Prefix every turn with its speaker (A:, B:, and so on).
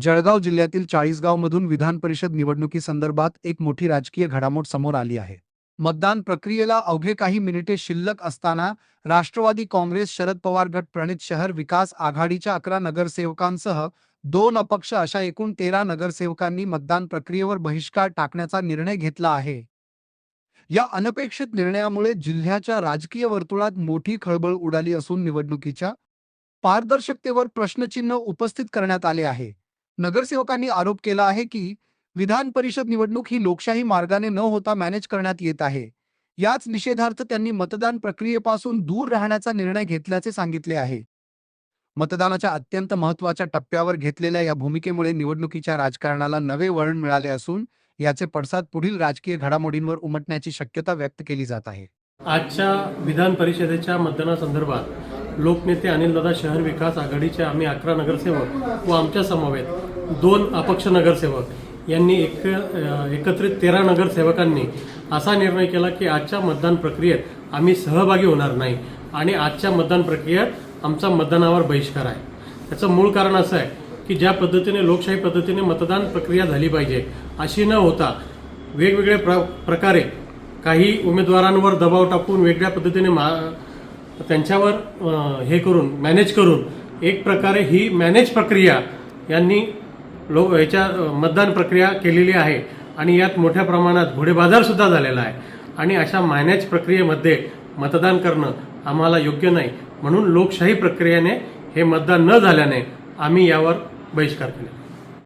A: जळगाव जिल्ह्यातील चाळीसगावमधून विधान परिषद निवडणुकीसंदर्भात एक मोठी राजकीय घडामोड समोर आली आहे। मतदान प्रक्रियेला अवघे काही मिनिटे शिल्लक असताना राष्ट्रवादी काँग्रेस शरद पवार गट प्रणित शहर विकास आघाडीच्या 11 नगरसेवकांसह 2 अपक्ष अशा एकूण 13 नगरसेवकांनी मतदान प्रक्रियेवर बहिष्कार टाकण्याचा निर्णय घेतला आहे। या अनपेक्षित निर्णयामुळे जिल्ह्याच्या राजकीय वर्तुळात मोठी खळबळ उडाली असून निवडणुकीच्या पारदर्शकतेवर प्रश्नचिन्ह उपस्थित करण्यात आले आहे। नगरसेवकांनी आरोप केला आहे की विधान परिषद निवडणूक ही लोकशाही मार्गाने न होता मॅनेज करण्यात येत आहे। याच निषेधार्थ त्यांनी मतदान प्रक्रियेपासून दूर राहण्याचा निर्णय घेतल्याचे सांगितले आहे। मतदानाच्या अत्यंत महत्त्वाच्या टप्प्यावर घेतलेल्या या भूमिकेमुळे निवडणुकीच्या राजकारणाला नवे वळण मिळाले असून याचे पडसाद पुढील राजकीय घडामोडींवर उमटण्याची शक्यता व्यक्त केली जात आहे।
B: आजच्या विधान परिषदेच्या मतदानासंदर्भात लोकनेते अनिलदादा शहर विकास आघाडीचे आम्ही 11 नगरसेवक व आमच्या समवेत 2 अपक्ष नगरसेवक यांनी एकत्रित 13 नगरसेवकांनी असा निर्णय केला की आजच्या मतदान प्रक्रियेत आम्ही सहभागी होणार नाही आणि आजच्या मतदान प्रक्रियेत आमचा मतदानावर बहिष्कार आहे। त्याचं मूळ कारण असं आहे की ज्या पद्धतीने लोकशाही पद्धतीने मतदान प्रक्रिया झाली पाहिजे अशी न होता वेगवेगळ्या प्रकारे काही उमेदवारांवर दबाव टाकून वेगळ्या पद्धतीने त्यांच्यावर हे करून मॅनेज करून एक प्रकारे ही मॅनेज प्रक्रिया यांनी याच्या मतदान प्रक्रिया केलेली आहे आणि यात मोठ्या प्रमाणात घोडेबाजार सुद्धा झालेला आहे आणि अशा मॅनेज प्रक्रियेमध्ये मतदान करणं आम्हाला योग्य नाही। म्हणून लोकशाही प्रक्रियेने हे मतदान न झाल्याने आम्ही यावर बहिष्कार केला।